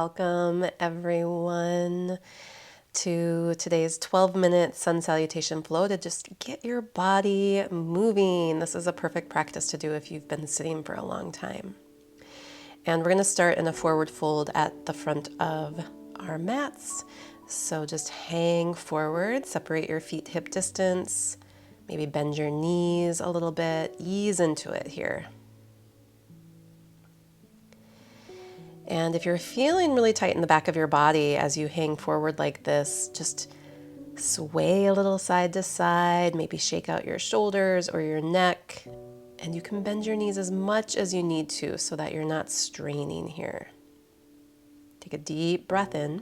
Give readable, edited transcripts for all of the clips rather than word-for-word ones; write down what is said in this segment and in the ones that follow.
Welcome everyone to today's 12-minute sun salutation flow to just get your body moving. This is a perfect practice to do if you've been sitting for a long time. And we're going to start in a forward fold at the front of our mats. So just hang forward, separate your feet hip distance, maybe bend your knees a little bit, ease into it here. And if you're feeling really tight in the back of your body as you hang forward like this, just sway a little side to side, maybe shake out your shoulders or your neck, and you can bend your knees as much as you need to so that you're not straining here. Take a deep breath in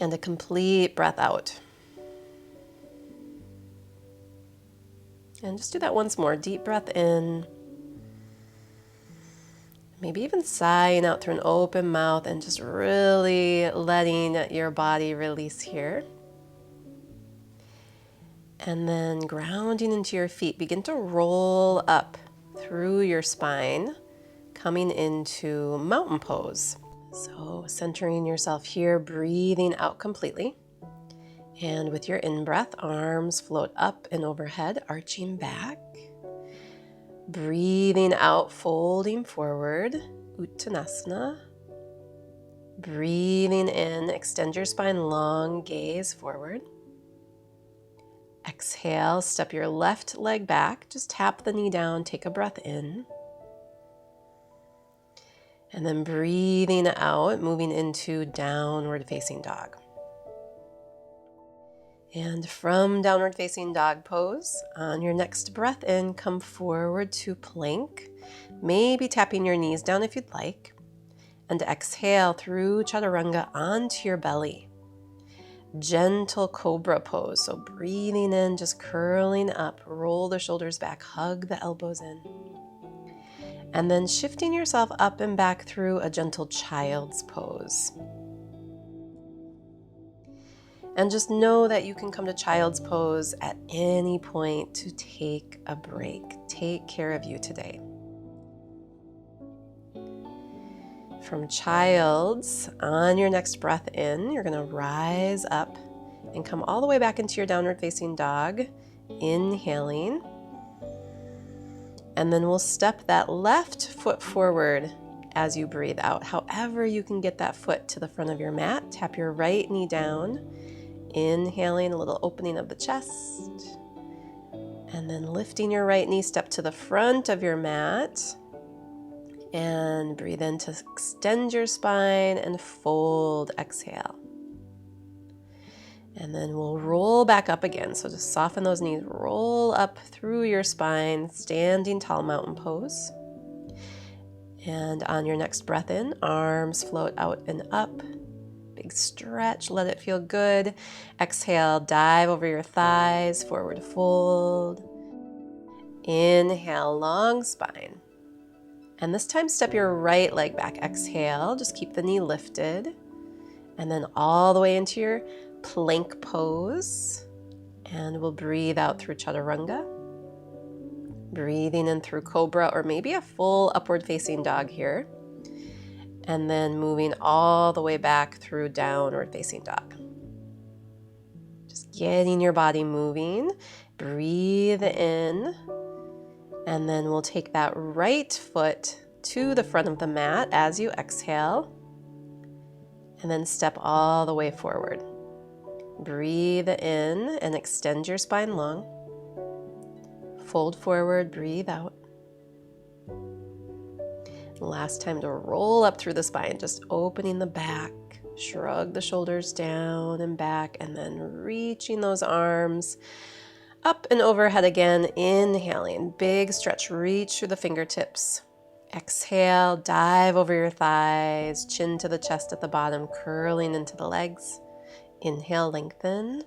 and a complete breath out. And just do that once more. Deep breath in. Maybe even sighing out through an open mouth and just really letting your body release here. And then grounding into your feet, begin to roll up through your spine, coming into mountain pose. So centering yourself here, breathing out completely. And with your in-breath, arms float up and overhead, arching back. Breathing out, folding forward, Uttanasana. Breathing in, extend your spine long, gaze forward. Exhale, step your left leg back, just tap the knee down, take a breath in. And then breathing out, moving into downward facing dog. And from downward facing dog pose, on your next breath in, come forward to plank, maybe tapping your knees down if you'd like, and exhale through chaturanga onto your belly. Gentle cobra pose, so breathing in, just curling up, roll the shoulders back, hug the elbows in. And then shifting yourself up and back through a gentle child's pose. And just know that you can come to child's pose at any point to take a break. Take care of you today. From child's, on your next breath in, you're going to rise up and come all the way back into your downward facing dog, inhaling. And then we'll step that left foot forward as you breathe out. However you can get that foot to the front of your mat, tap your right knee down. Inhaling, a little opening of the chest, and then lifting your right knee, step to the front of your mat, and breathe in to extend your spine and fold, exhale. And then we'll roll back up again, so just soften those knees, roll up through your spine, standing tall mountain pose. And on your next breath in, arms float out and up. Big stretch, let it feel good. Exhale, dive over your thighs, forward fold. Inhale, long spine. And this time step your right leg back. Exhale, just keep the knee lifted. And then all the way into your plank pose. And we'll breathe out through chaturanga. Breathing in through cobra or maybe a full upward facing dog here. And then moving all the way back through downward facing dog. Just getting your body moving. Breathe in. And then we'll take that right foot to the front of the mat as you exhale. And then step all the way forward. Breathe in and extend your spine long. Fold forward, breathe out. Last time to roll up through the spine, just opening the back, shrug the shoulders down and back, and then reaching those arms up and overhead again. Inhaling, big stretch, reach through the fingertips. Exhale, dive over your thighs, chin to the chest at the bottom, curling into the legs. Inhale, lengthen.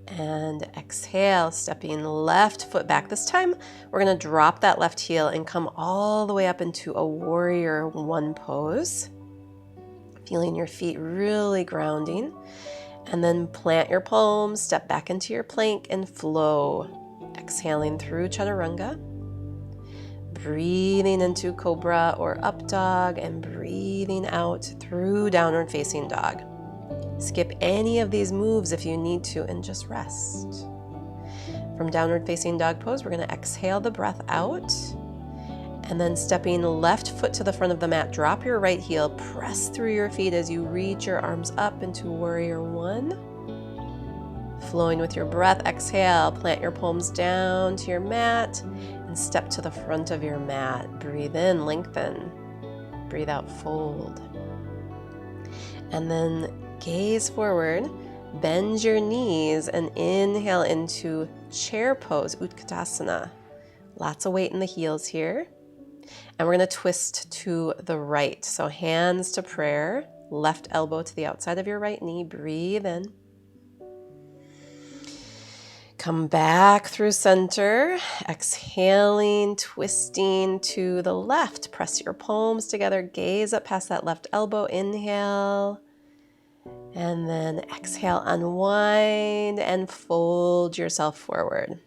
And exhale, stepping left foot back. This time, we're going to drop that left heel and come all the way up into a warrior one pose. Feeling your feet really grounding. And then plant your palms, step back into your plank and flow. Exhaling through chaturanga. breathing into cobra or up dog, and breathing out through downward facing dog. Skip any of these moves if you need to and just rest. From downward facing dog pose, we're going to exhale the breath out, and then stepping left foot to the front of the mat, drop your right heel, press through your feet as you reach your arms up into warrior one. Flowing with your breath, exhale, plant your palms down to your mat and step to the front of your mat. Breathe in, lengthen. Breathe out, fold. And then gaze forward, bend your knees and inhale into chair pose, Utkatasana. Lots of weight in the heels here. And we're going to twist to the right. So hands to prayer, left elbow to the outside of your right knee. Breathe in. Come back through center, exhaling, twisting to the left. Press your palms together, gaze up past that left elbow. Inhale. And then exhale, unwind and fold yourself forward.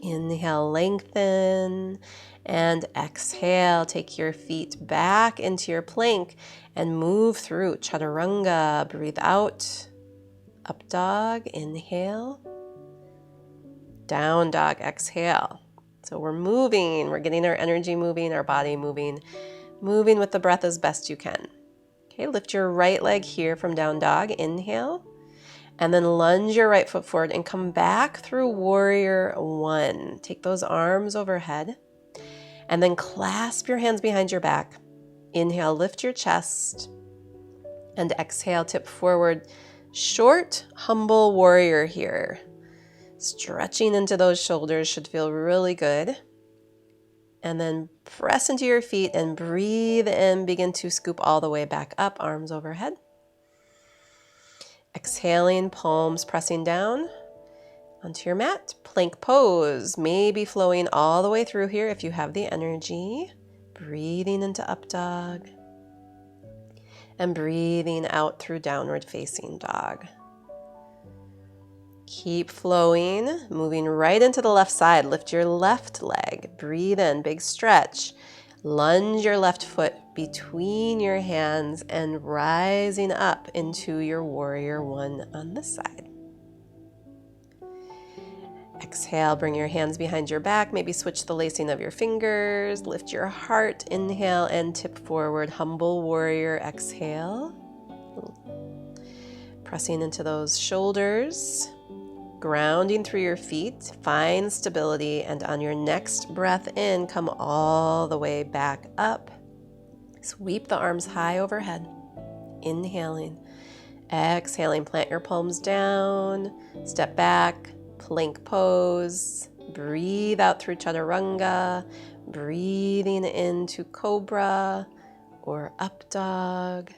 Inhale, lengthen, and exhale. Take your feet back into your plank and move through chaturanga. Breathe out, up dog, inhale. Down dog, exhale. So we're moving, we're getting our energy moving, our body moving with the breath as best you can. Okay, lift your right leg here from down dog, inhale, and then lunge your right foot forward and come back through warrior one. Take those arms overhead and then clasp your hands behind your back. Inhale, lift your chest, and exhale, tip forward. Short, humble warrior here. Stretching into those shoulders should feel really good. And then press into your feet and breathe in. Begin to scoop all the way back up, arms overhead. Exhaling, palms pressing down onto your mat. Plank pose, maybe flowing all the way through here if you have the energy. Breathing into up dog. And breathing out through downward facing dog. Keep flowing, moving right into the left side. Lift your left leg. Breathe in, big stretch. Lunge your left foot between your hands and rising up into your warrior one on this side. Exhale, bring your hands behind your back. Maybe switch the lacing of your fingers. Lift your heart. Inhale and tip forward. Humble warrior. Exhale. Pressing into those shoulders. Grounding through your feet, find stability, and on your next breath in, come all the way back up. Sweep the arms high overhead. Inhaling, exhaling, plant your palms down, step back, plank pose, breathe out through chaturanga, breathing into cobra or up dog,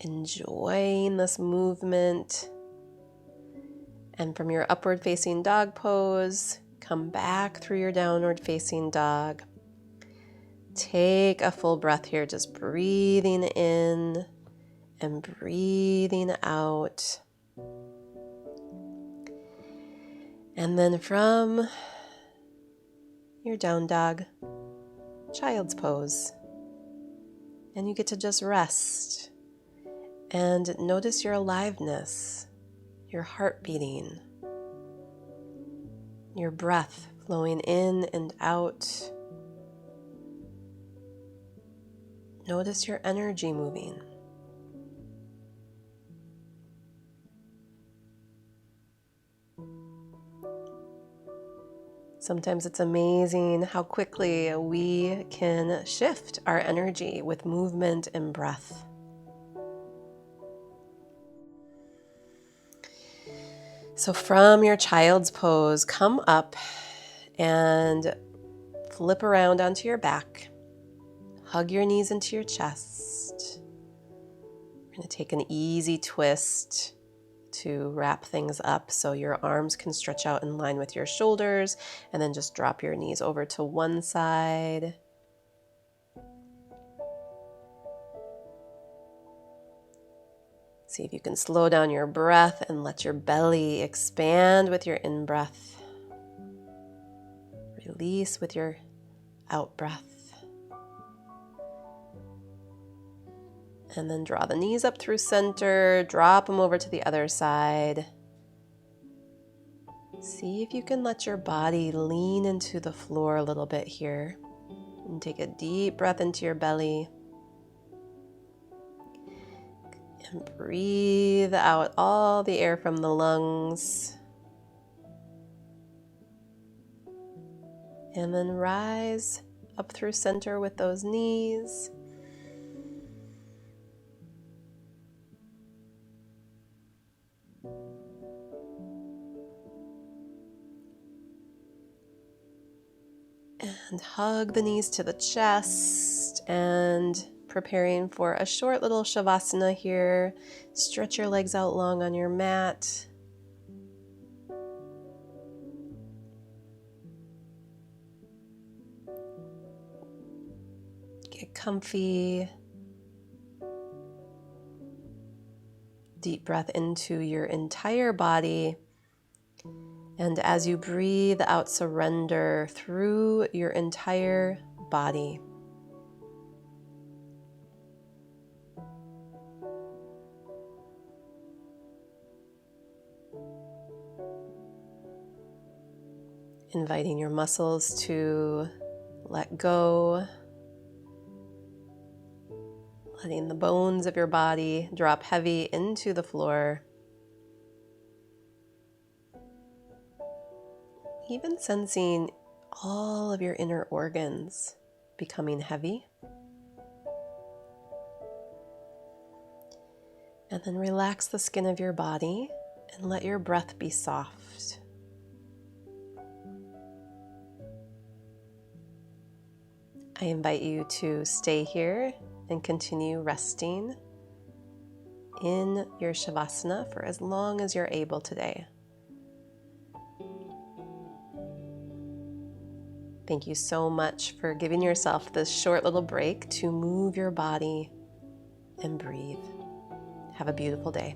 enjoying this movement. And from your upward facing dog pose, come back through your downward facing dog. Take a full breath here, just breathing in and breathing out. And then from your down dog, child's pose. And you get to just rest and notice your aliveness. Your heart beating, your breath flowing in and out. Notice your energy moving. Sometimes it's amazing how quickly we can shift our energy with movement and breath. So from your child's pose, come up and flip around onto your back. Hug your knees into your chest. We're going to take an easy twist to wrap things up so your arms can stretch out in line with your shoulders, and then just drop your knees over to one side. See if you can slow down your breath and let your belly expand with your in-breath. Release with your out breath. And then draw the knees up through center, drop them over to the other side. See if you can let your body lean into the floor a little bit here. And take a deep breath into your belly. And breathe out all the air from the lungs. And then rise up through center with those knees. And hug the knees to the chest, and preparing for a short little shavasana here. Stretch your legs out long on your mat. Get comfy. Deep breath into your entire body. And as you breathe out, surrender through your entire body. Inviting your muscles to let go. Letting the bones of your body drop heavy into the floor. Even sensing all of your inner organs becoming heavy. And then relax the skin of your body and let your breath be soft. I invite you to stay here and continue resting in your shavasana for as long as you're able today. Thank you so much for giving yourself this short little break to move your body and breathe. Have a beautiful day.